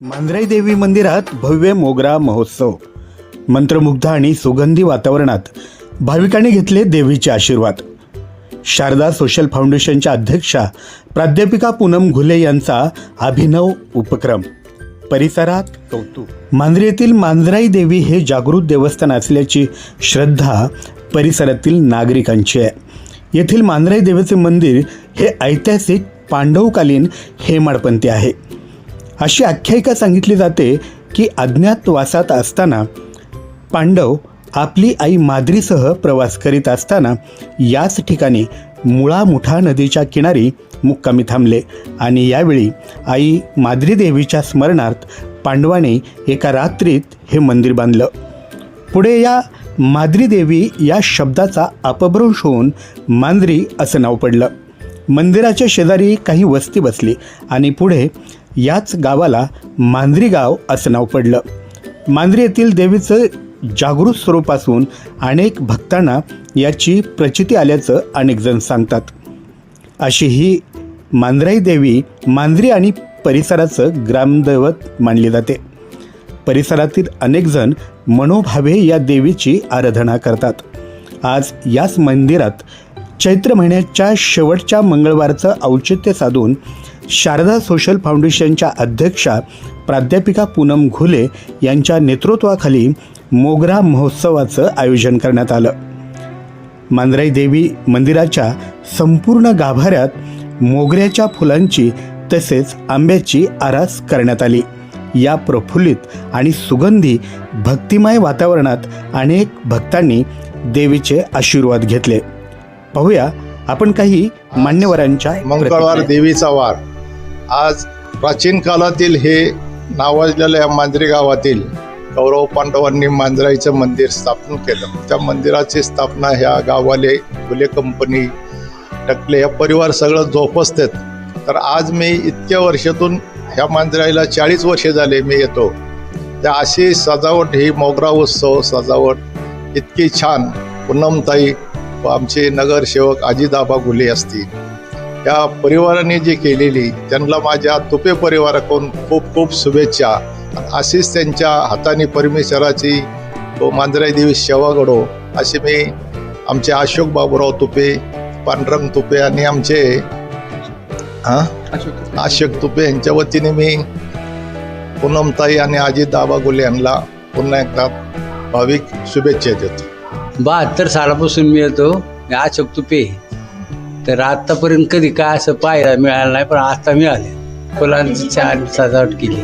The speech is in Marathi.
मांजराई देवी मंदिरात भव्य मोगरा महोत्सव. मंत्रमुग्ध आणि सुगंधी वातावरणात भाविकांनी घेतले देवीचे आशीर्वाद. शारदा सोशल फाउंडेशनच्या अध्यक्षा प्राध्यापिका पूनम घुले यांचा अभिनव उपक्रम. परिसरात कौतुक. मांजरी येथील मांजराई देवी हे जागृत देवस्थान असल्याची श्रद्धा परिसरातील नागरिकांची आहे. येथील मांजराई देवीचे मंदिर हे ऐतिहासिक पांडवकालीन हेमाडपंथी आहे. अशी आख्यायिका सांगितली जाते की अज्ञातवासात असताना पांडव आपली आई माद्रीसह प्रवास करीत असताना याच ठिकाणी मुळा मुठा नदीच्या किनारी मुक्कामी थांबले आणि यावेळी आई माद्री देवीच्या स्मरणार्थ पांडवांनी एका रात्रीत हे मंदिर बांधलं. पुढे या माद्री देवी या शब्दाचा अपभ्रंश होऊन मांजरी असं नाव पडलं. मंदिराच्या शेजारी काही वस्ती बसली आणि पुढे याच गावाला मांजरी गाव असं नाव पडलं. मांजरी येथील देवीचं जागृत स्वरूप असून अनेक भक्तांना याची प्रचिती आल्याचं अनेक जण सांगतात. अशी ही मांजराई देवी मांजरी आणि परिसराचं ग्रामदैवत मानली जाते. परिसरातील अनेक जण मनोभावे या देवीची आराधना करतात. आज याच मंदिरात चैत्र महिन्याच्या शेवटच्या मंगळवारचं औचित्य साधून शारदा सोशल फाउंडेशनच्या अध्यक्षा प्राध्यापिका पूनम घुले यांच्या नेतृत्वाखाली मोगरा महोत्सवाचं आयोजन करण्यात आलं. मांजराई देवी मंदिराच्या संपूर्ण गाभाऱ्यात मोगऱ्याच्या फुलांची तसेच आंब्याची आरास करण्यात आली. या प्रफुल्लित आणि सुगंधी भक्तिमय वातावरणात अनेक भक्तांनी देवीचे आशीर्वाद घेतले. पाहूया आपण काही मान्यवरांच्या मंगळवार देवीचा वार. आज प्राचीन काळातील हे नावाजलेल्या मांजरी गावातील कौरव पांडवांनी मांजराईचं मंदिर स्थापन केलं. त्या मंदिराची स्थापना ह्या गावाले फुले कंपनी टकले या परिवार सगळं जोपासतात. तर आज मी इतक्या वर्षातून ह्या मांजराईला 40 वर्षे झाले मी येतो. त्या अशी सजावट ही मोगरा उत्सव सजावट इतकी छान पूनमताई व आमचे नगरसेवक अजितआबा घुले असतील या परिवाराने जी केलेली त्यांना माझ्या तुपे परिवाराकडून खूप खूप शुभेच्छा. अशीच त्यांच्या हाताने परमेश्वराची व मांजराई देवी सेवा घडो असे मी आमचे अशोक बाबूराव तुपे, पांडुरंग तुपे आणि आमचे अशोक तुपे यांच्या वतीने मी पूनमताई आणि अजितआबा घुले यांना पुन्हा एकदा भाविक शुभेच्छा देतो. 72 सालापासून मी येतो. अशोक तुपे. तर आतापर्यंत कधी काय असं पाहायला मिळालं नाही, पण आता मिळाले. फुलांची छान सजावट केली.